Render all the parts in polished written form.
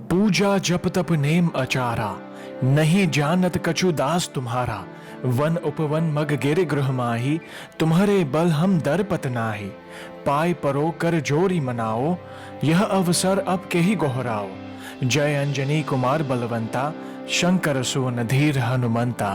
पूजा जप तप नेम अचारा, नहीं जानत कछु दास तुम्हारा। वन उपवन मग गिर गृह माही, तुम्हारे बल हम दरपत नाही। पाय परो कर जोरी मनाओ, यह अवसर अब के ही गोहराओ। जय अंजनी कुमार बलवंता, शंकर सुवन धीर हनुमंता।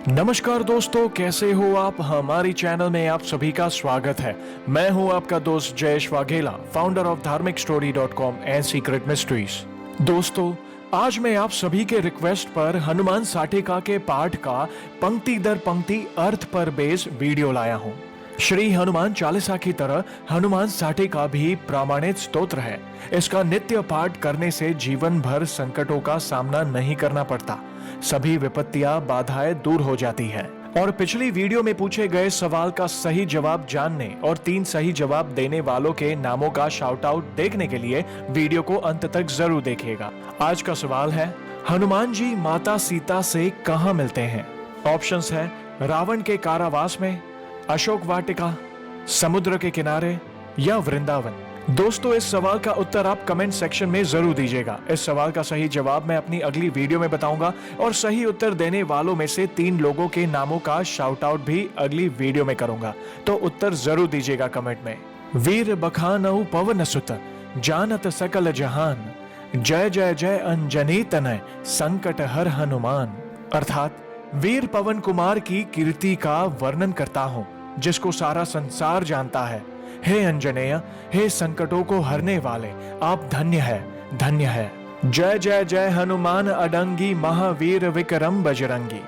नमस्कार दोस्तों, कैसे हो आप? हमारी चैनल में आप सभी का स्वागत है। मैं हूं आपका दोस्त जयेश वाघेला, फाउंडर ऑफ धार्मिकस्टोरी.com एंड सीक्रेट मिस्ट्रीज। दोस्तों, आज मैं आप सभी के रिक्वेस्ट पर हनुमान साटिका के पाठ का पंक्ति दर पंक्ति अर्थ पर बेस वीडियो लाया हूं। श्री हनुमान चालीसा की तरह हनुमान साटिका भी प्रामाणिक स्तोत्र है। इसका नित्य पाठ करने से जीवन भर संकटों का सामना नहीं करना पड़ता, सभी विपत्तियां बाधाएं दूर हो जाती है। और पिछली वीडियो में पूछे गए सवाल का सही जवाब जानने और 3 सही जवाब देने वालों के नामों का शाउट आउट देखने के लिए वीडियो को अंत तक जरूर देखिएगा। आज का सवाल है, हनुमान जी माता सीता से कहां मिलते हैं? ऑप्शंस है रावण के कारावास में, अशोक वाटिका, समुद्र के किनारे या वृंदावन। दोस्तों, इस सवाल का उत्तर आप कमेंट सेक्शन में जरूर दीजिएगा। इस सवाल का सही जवाब मैं अपनी अगली वीडियो में बताऊंगा और सही उत्तर देने वालों में से 3 लोगों के नामों का शाउट आउट भी अगली वीडियो में करूंगा, तो उत्तर जरूर दीजिएगा कमेंट में। वीर बखानऊ पवन सुत, जानत सकल जहान। जय जय जय अंजनी तनय, संकट हर हनुमान। अर्थात वीर पवन कुमार की कीर्ति का वर्णन करता हूँ, जिसको सारा संसार जानता है। हे अंजनेय, हे संकटों को हरने वाले, आप धन्य है, धन्य है। जय जय जय हनुमान अडंगी, महावीर विक्रम बजरंगी।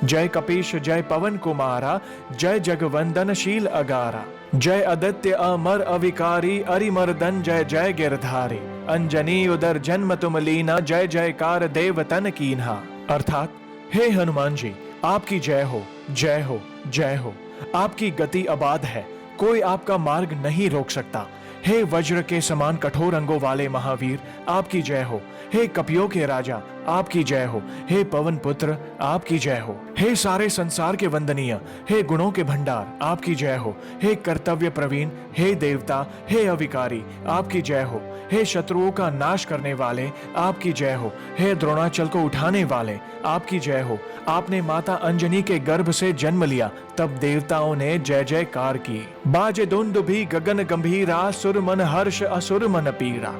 जय कपीश जय पवन कुमारा, जय जगवंदनशील अगारा। जय आदित्य अमर अविकारी, अरिमर्दन जय जय गिरधारी। अंजनी उदर जन्म तुम लीना, जय जयकार देवतन कीन्हा। अर्थात हे हनुमान जी, आपकी जय हो, जय हो, जय हो। आपकी गति अबाध है, कोई आपका मार्ग नहीं रोक सकता। हे वज्र के समान कठोर अंगों वाले महावीर, आपकी जय हो। हे कपियों के राजा, आपकी जय हो। हे पवन पुत्र, आपकी जय हो। हे सारे संसार के वंदनीय, हे गुणों के भंडार, आपकी जय हो। हे कर्तव्य प्रवीण, हे देवता, हे अविकारी, आपकी जय हो। हे शत्रुओं का नाश करने वाले, आपकी जय हो। हे द्रोणाचल को उठाने वाले, आपकी जय हो। आपने माता अंजनी के गर्भ से जन्म लिया, तब देवताओं ने जय जयकार की। बाजे दुंदुभि गगन गंभीरा, सुर मन हर्ष असुर मन पीरा।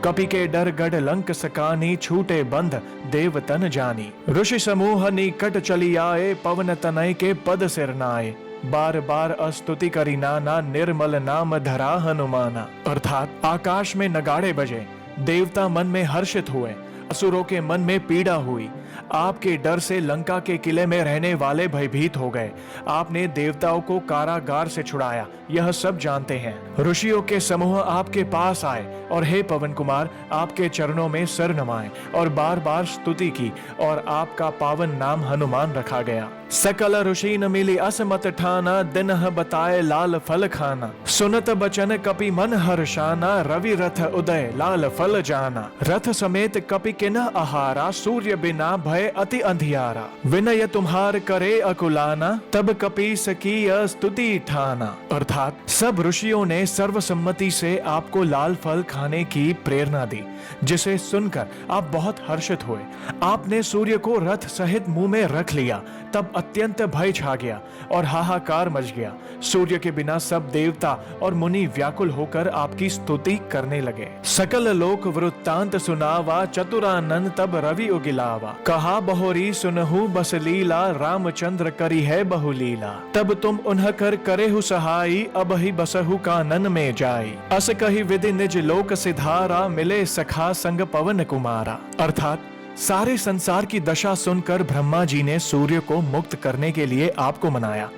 कपि के डर गढ़ लंक सकानी, छूटे बंध देव तन जानी। ऋषि समूह निकट चली आए, पवन तनय के पद सिर नाए। बार बार अस्तुति करी नाना, निर्मल नाम धरा हनुमाना। अर्थात आकाश में नगाड़े बजे, देवता मन में हर्षित हुए, असुरों के मन में पीड़ा हुई। आपके डर से लंका के किले में रहने वाले भयभीत हो गए। आपने देवताओं को कारागार से छुड़ाया, यह सब जानते हैं। ऋषियों के समूह आपके पास आए और हे पवन कुमार, आपके चरणों में सर नमाए और बार बार स्तुति की, और आपका पावन नाम हनुमान रखा गया। सकल ऋषि न मिली असमत ठाना, दिन बताए लाल फल खाना। सुनत बचन कपि मन हर्षाना, रवि रथ उदय लाल फल जाना। रथ समेत कपि किन्ह आहारा, सूर्य बिना भय अति अंधियारा। विनय तुम्हार करे अकुलाना, तब कपीस की स्तुति ठाना। अर्थात सब ऋषियों ने सर्वसम्मति से आपको लाल फल खाने की प्रेरणा दी, जिसे सुनकर आप बहुत हर्षित हुए। आपने सूर्य को रथ सहित मुंह में रख लिया, तब अत्यंत भय छा गया और हाहाकार मच गया। सूर्य के बिना सब देवता और मुनि व्याकुल होकर आपकी स्तुति करने लगे। सकल लोक वृत्तांत सुनावा, चतुरानंद तब रवि उगिलावा। कहा बहोरी सुनहु बस लीला, रामचंद्र करी है बहुलीला। तब तुम उन्ह कर करे हु सहाई, अब ही बसहु कानन में जाई। अस कही विधि निज लोक सिधारा, मिले सखा संग पवन कुमारा। अर्थात सारे संसार की दशा सुनकर ब्रह्मा जी ने सूर्य को मुक्त करने के लिए आपको मनाया।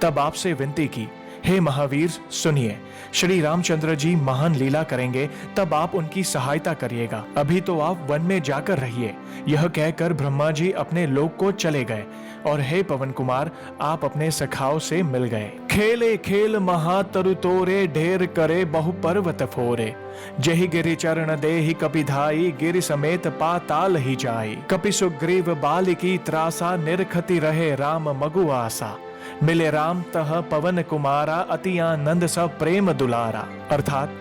तब आपसे विनती की, हे महावीर सुनिए, श्री रामचंद्र जी महान लीला करेंगे, तब आप उनकी सहायता करिएगा। अभी तो आप वन में जाकर रहिए। यह कहकर ब्रह्मा जी अपने लोक को चले गए और हे पवन कुमार, आप अपने सखाओं से मिल गए। खेले खेल महातरु तोरे, ढेर करे बहु पर्वत फोरे। जहि गिरि चरण देहि कपि धाई, गिरि समेत पाताल ही जाई। कपि सुग्रीव बालिकी त्रासा, निरखति रहे राम मगु आसा। मिले राम तह पवन कुमारा, अति आनंद सब प्रेम दुलारा। अर्थात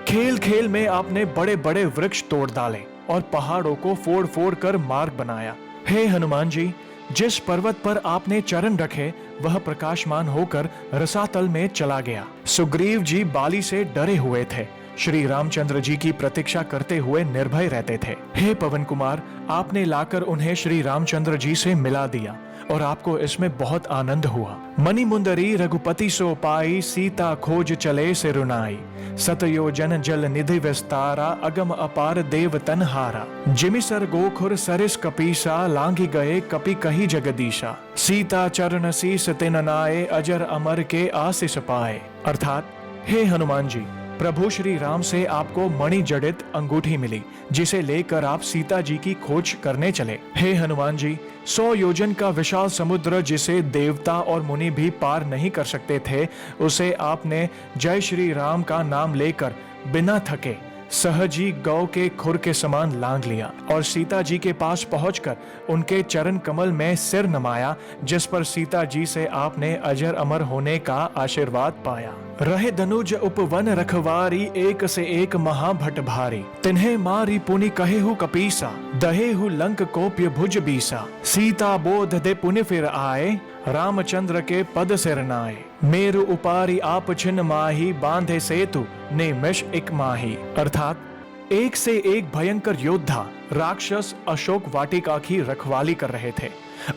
खेल खेल में आपने बड़े बड़े वृक्ष तोड़ डाले और पहाड़ों को फोड़ फोड़ कर मार्ग बनाया। हे हनुमान जी, जिस पर्वत पर आपने चरण रखे वह प्रकाशमान होकर रसातल में चला गया। सुग्रीव जी बाली से डरे हुए थे, श्री रामचंद्र जी की प्रतीक्षा करते हुए निर्भय रहते थे। हे पवन कुमार, आपने लाकर उन्हें श्री रामचंद्र जी से मिला दिया और आपको इसमें बहुत आनंद हुआ। मणि मुंदरी रघुपति सो पाई, सीता खोज चले से रुनाई। सतयोजन जल निधि विस्तारा, अगम अपार देव तनहारा। जिमिसर गोखुर सरिस कपीसा, लांघि गए कपि कही जगदीशा। सीता चरण सीस तिन नाए, अजर अमर के आशीष पाए। अर्थात हे हनुमान जी, प्रभु श्री राम से आपको मणि जड़ित अंगूठी मिली, जिसे लेकर आप सीता जी की खोज करने चले। हे हनुमान जी, 100 योजन का विशाल समुद्र जिसे देवता और मुनि भी पार नहीं कर सकते थे, उसे आपने जय श्री राम का नाम लेकर बिना थके सहजी गौ के खुर के समान लांघ लिया और सीता जी के पास पहुंचकर उनके चरण कमल में सिर नमाया, जिस पर सीता जी से आपने अजर अमर होने का आशीर्वाद पाया। रहे धनुज उपवन रखवारी, एक से एक महाभट भारी। तिन्हे मारी पुनि कहेहु कपीसा, दहेहु लंक कोप्य भुज बीसा। सीता बोध दे पुनि फिर आए, रामचंद्र के पद सिर नाए। मेरु उपारी आप छिन माही, बांधे सेतु निमिष एक माही। अर्थात एक से एक भयंकर योद्धा राक्षस अशोक वाटिका की रखवाली कर रहे थे।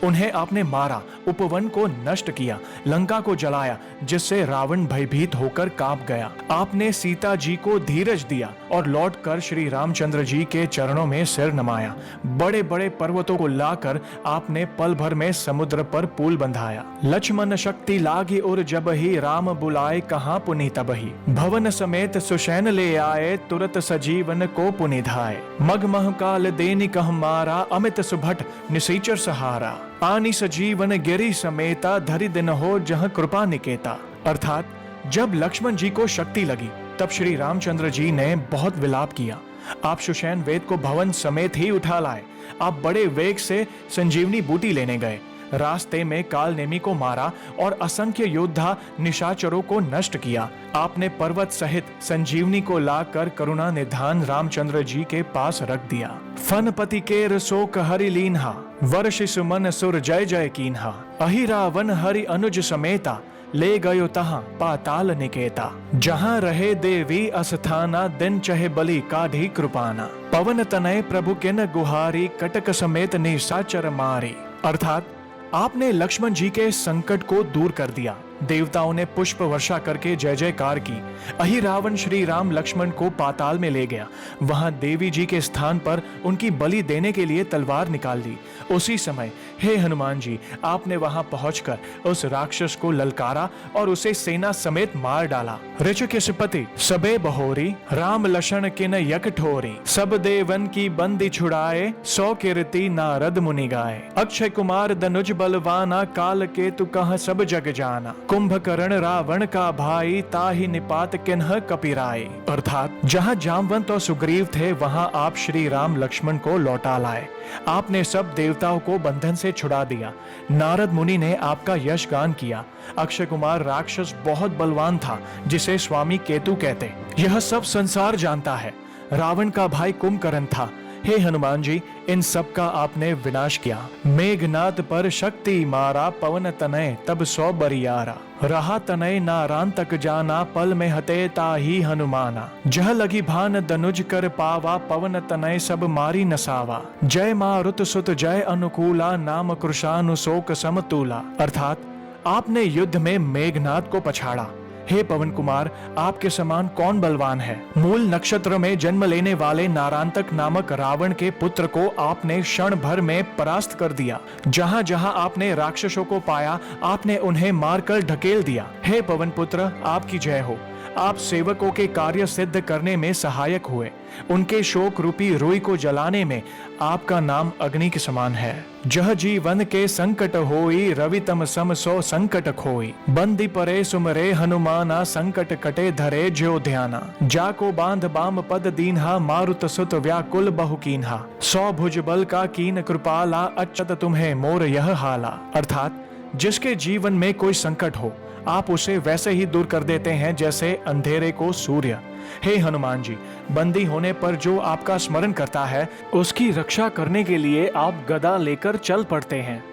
उन्हें आपने मारा, उपवन को नष्ट किया, लंका को जलाया, जिससे रावण भयभीत होकर कांप गया। आपने सीता जी को धीरज दिया और लौटकर श्री रामचंद्र जी के चरणों में सिर नमाया। बड़े बड़े पर्वतों को लाकर आपने पल भर में समुद्र पर पुल बंधाया। लक्ष्मण शक्ति लागी और जब ही, राम बुलाए कहाँ पुनि तबही। भवन समेत सुशैन ले आए, तुरत सजीवन को पुनि धाए। मगमह काल देनि कह मारा, अमित सुभट निसीचर सहारा। आनी सजीवन गिरी समेता, धरि दिन हो जहाँ कृपा निकेता। अर्थात जब लक्ष्मण जी को शक्ति लगी तब श्री रामचंद्र जी ने बहुत विलाप किया। आप सुशैन वेद को भवन समेत ही उठा लाए। आप बड़े वेग से संजीवनी बूटी लेने गए, रास्ते में काल नेमी को मारा और असंख्य योद्धा निशाचरों को नष्ट किया। आपने पर्वत सहित संजीवनी को लाकर करुणा निधान रामचंद्र जी के पास रख दिया। फनपति के रसोक हरि लीन्हा, वर्ष सुमन सुर जय जय कीन्हा। अहि रावण हरि अनुज समेता, ले गयो तहाँ पाताल निकेता। जहाँ रहे देवी अस्थाना, दिन चहे बलि काढ़ी कृपाना। पवन तनय प्रभु किन गुहारी, कटक समेत निशाचर मारी। अर्थात आपने लक्ष्मण जी के संकट को दूर कर दिया। देवताओं ने पुष्प वर्षा करके जय जयकार की। अहि रावण श्री राम लक्ष्मण को पाताल में ले गया। वहां देवी जी के स्थान पर उनकी बलि देने के लिए तलवार निकाल दी। उसी समय हे हनुमान जी, आपने वहां पहुंचकर उस राक्षस को ललकारा और उसे सेना समेत मार डाला। ऋषिकेशपति सबे बहोरी, राम लक्षण किन यक ठोरी। सब देवन की बंदी छुड़ाए, 100 कीर्ति नारद मुनि गाए। अक्षय कुमार धनुज बलवाना, काल केतु कह सब जग जाना। कुंभकर्ण रावण का भाई, ताहि निपात किन्ह कपिराई। अर्थात जहाँ जामवंत और सुग्रीव थे वहाँ आप श्री राम लक्ष्मण को लौटा लाए। आपने सब देवताओं को बंधन से छुड़ा दिया। नारद मुनि ने आपका यश गान किया। अक्षय कुमार राक्षस बहुत बलवान था, जिसे स्वामी केतु कहते। यह सब संसार जानता है। रावण का भाई कुंभकर्ण था। हे हनुमान जी, इन सब का आपने विनाश किया। मेघनाद पर शक्ति मारा, पवन तनय तब 100 बरियारा। रहा तनय नारान तक जाना, पल में हते ताही हनुमाना। जह लगी भान धनुज कर पावा, पवन तनय सब मारी नसावा। जय मारुत सुत जय अनुकूला, नाम कृशानुशोक समतूला। अर्थात आपने युद्ध में मेघनाद को पछाड़ा। हे पवन कुमार, आपके समान कौन बलवान है। मूल नक्षत्र में जन्म लेने वाले नारांतक नामक रावण के पुत्र को आपने क्षण भर में परास्त कर दिया। जहां जहां आपने राक्षसों को पाया, आपने उन्हें मारकर ढकेल दिया। हे पवन पुत्र, आपकी जय हो। आप सेवकों के कार्य सिद्ध करने में सहायक हुए। उनके शोक रूपी रुई को जलाने में आपका नाम अग्नि के समान है। जह जीवन के संकट होई, रवि तम सम 100 संकट खोई। बंदी परे सुमरे हनुमाना, संकट कटे धरे ज्यो ध्याना। जाको बांध बाम पद दीन्हा, मारुत सुत व्याकुल बहु कीन्हा। 100 भुज बल का कीन कृपाला, अच्युत तुम्हें मोर यह हाला। अर्थात जिसके जीवन में कोई संकट हो, आप उसे वैसे ही दूर कर देते हैं जैसे अंधेरे को सूर्य। हे हनुमान जी, बंदी होने पर जो आपका स्मरण करता है उसकी रक्षा करने के लिए आप गदा लेकर चल पड़ते हैं।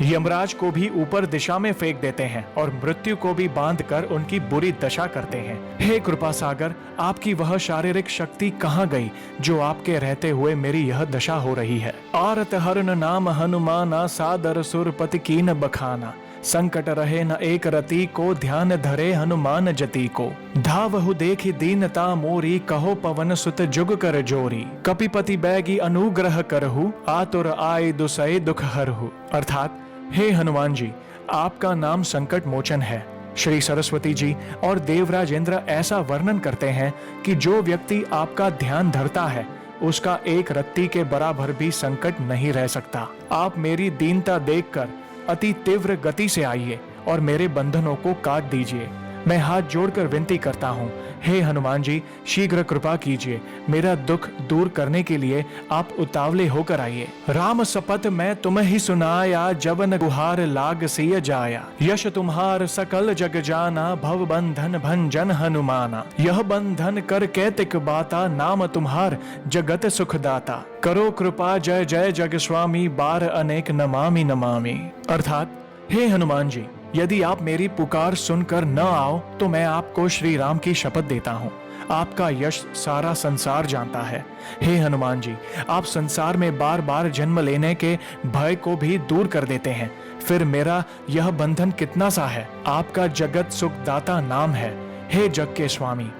यमराज को भी ऊपर दिशा में फेंक देते हैं और मृत्यु को भी बांधकर उनकी बुरी दशा करते हैं। हे कृपा सागर, आपकी वह शारीरिक शक्ति कहाँ गई जो आपके रहते हुए मेरी यह दशा हो रही है। आरत हरन नाम हनुमाना, सादर सुरपति कीन बखाना। संकट रहे न एक रति को, ध्यान धरे हनुमान जति को। धावहु देखि दीनता मोरी, कहो पवन सुत जुग कर जोरी। कपिपति बैगी अनुग्रह करहु, आतुर आय दुसै दुख हरहु। अर्थात हे हनुमान जी, आपका नाम संकट मोचन है। श्री सरस्वती जी और देवराज इंद्र ऐसा वर्णन करते हैं कि जो व्यक्ति आपका ध्यान धरता है उसका एक रत्ती के बराबर भी संकट नहीं रह सकता। आप मेरी दीनता देखकर अति तीव्र गति से आइए और मेरे बंधनों को काट दीजिए। मैं हाथ जोड़कर विनती करता हूँ, हे हनुमान जी, शीघ्र कृपा कीजिए। मेरा दुख दूर करने के लिए आप उतावले होकर आइए। राम सपथ मैं तुम्हें ही सुनाया, जवन गुहार लाग सिय जाया। यश तुम्हार सकल जग जाना, भव बंधन भंजन हनुमाना। यह बंधन कर कैतिक बाता, नाम तुम्हार जगत सुखदाता। करो कृपा जय जय जग स्वामी, बार अनेक नमामि नमामि। अर्थात हे हनुमान जी, यदि आप मेरी पुकार सुनकर न आओ तो मैं आपको श्री राम की शपथ देता हूँ, आपका यश सारा संसार जानता है। हे हनुमान जी, आप संसार में बार बार जन्म लेने के भय को भी दूर कर देते हैं। फिर मेरा यह बंधन कितना सा है। आपका जगत सुखदाता नाम है। हे जग के स्वामी,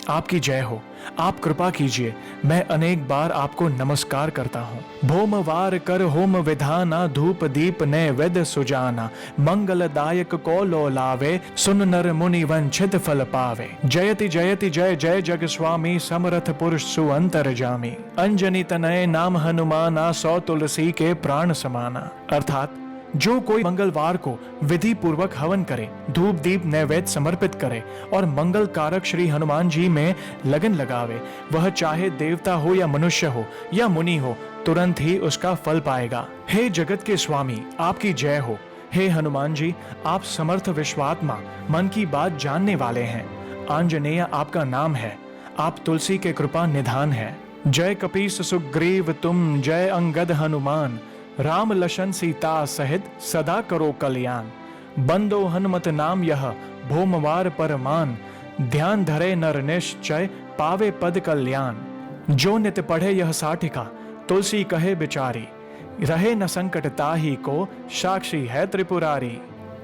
आपकी जय हो। आप कृपा कीजिए, मैं अनेक बार आपको नमस्कार करता हूँ। भोमवार कर होम विधाना, धूप दीप नैवेद्य सुजाना। मंगलदायक को लो लावे, सुन नर मुनि वंचित फल पावे। जयति जयति जय जय जग स्वामी, समरथ पुरुष सुअंतर जामी। अंजनी तनय नाम हनुमाना, सौ तुलसी के प्राण समाना। अर्थात जो कोई मंगलवार को विधि पूर्वक हवन करे, धूप दीप नैवेद्य समर्पित करे और मंगल कारक श्री हनुमान जी में लगन लगावे, वह चाहे देवता हो या मनुष्य हो या मुनि हो, तुरंत ही उसका फल पाएगा। हे जगत के स्वामी, आपकी जय हो। हे हनुमान जी, आप समर्थ विश्वात्मा, मन की बात जानने वाले हैं। आंजनेय आपका नाम है। आप तुलसी के कृपा निधान है। जय कपीस सुग्रीव तुम, जय अंगद हनुमान। राम लशन सीता सहित सदा करो कल्याण। बंदो हनुमत नाम यह, भोमवार परमान। ध्यान धरे नर निश्चय, पावे पद कल्याण। जो नित पढ़े यह साठिका, तुलसी कहे बिचारी। रहे न संकट ताही को, साक्षी है त्रिपुरारी।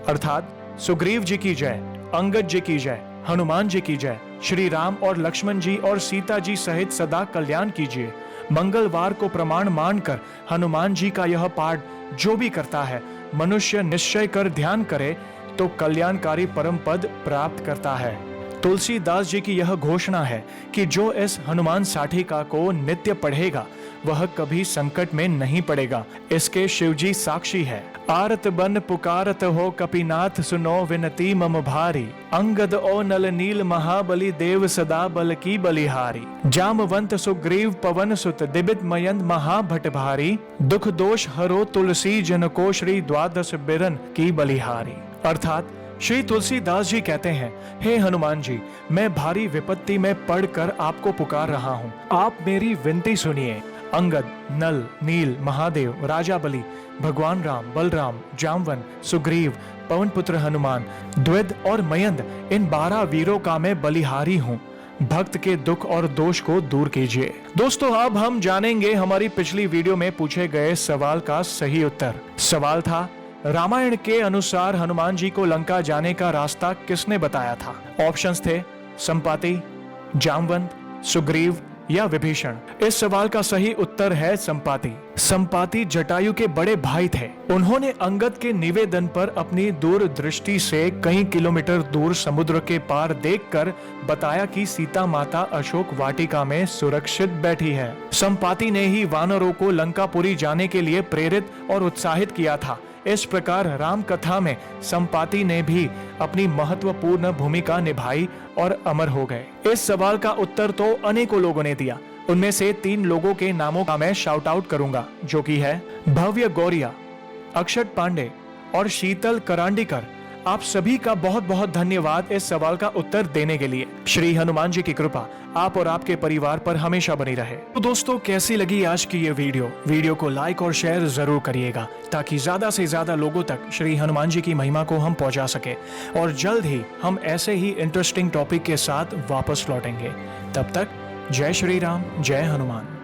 अर्थात सुग्रीव जी की जय, अंगद जी की जय, हनुमान जी की जय। श्री राम और लक्ष्मण जी और सीता जी सहित सदा कल्याण कीजिए। मंगलवार को प्रमाण मानकर हनुमान जी का यह पाठ जो भी करता है, मनुष्य निश्चय कर ध्यान करे तो कल्याणकारी परम पद प्राप्त करता है। तुलसीदास जी की यह घोषणा है कि जो इस हनुमान साठिका को नित्य पढ़ेगा वह कभी संकट में नहीं पड़ेगा। इसके शिवजी साक्षी है। आरत बन पुकारत हो, कपिनाथ सुनो विनती मम भारी। अंगद ओ नल नील महाबली, देव सदा बल की बलिहारी। जामवंत सुग्रीव पवन सुत, दिबित मयंत महाभट भारी। दुख दोष हरो तुलसी जन को, श्री द्वादश बिरन की बलिहारी। अर्थात श्री तुलसीदास जी कहते हैं, हे हनुमान जी, मैं भारी विपत्ति में पड़कर आपको पुकार रहा हूँ, आप मेरी विनती सुनिए। अंगद, नल, नील, महादेव, राजा बलि, भगवान राम, बलराम, जामवन, सुग्रीव, पवन पुत्र हनुमान, द्विद और मयंद, इन 12 वीरों का मैं बलिहारी हूँ। भक्त के दुख और दोष को दूर कीजिए। दोस्तों, अब हम जानेंगे हमारी पिछली वीडियो में पूछे गए सवाल का सही उत्तर। सवाल था, रामायण के अनुसार हनुमान जी को लंका जाने का रास्ता किसने बताया था? ऑप्शंस थे संपाति, जामवंत, सुग्रीव या विभीषण। इस सवाल का सही उत्तर है संपाति। संपाति जटायु के बड़े भाई थे। उन्होंने अंगद के निवेदन पर अपनी दूरदृष्टि से कई किलोमीटर दूर समुद्र के पार देखकर बताया कि सीता माता अशोक वाटिका में सुरक्षित बैठी है। संपाति ने ही वानरों को लंकापुरी जाने के लिए प्रेरित और उत्साहित किया था। इस प्रकार राम कथा में संपाति ने भी अपनी महत्वपूर्ण भूमिका निभाई और अमर हो गए। इस सवाल का उत्तर तो अनेकों लोगों ने दिया। उनमें से 3 लोगों के नामों का मैं शाउट आउट करूंगा, जो कि है भव्य गौरिया, अक्षत पांडे और शीतल करांडीकर। आप सभी का बहुत बहुत धन्यवाद इस सवाल का उत्तर देने के लिए। श्री हनुमान जी की कृपा आप और आपके परिवार पर हमेशा बनी रहे। तो दोस्तों, कैसी लगी आज की ये वीडियो को लाइक और शेयर जरूर करिएगा, ताकि ज्यादा से ज्यादा लोगों तक श्री हनुमान जी की महिमा को हम पहुंचा सके। और जल्द ही हम ऐसे ही इंटरेस्टिंग टॉपिक के साथ वापस लौटेंगे। तब तक जय श्री राम, जय हनुमान।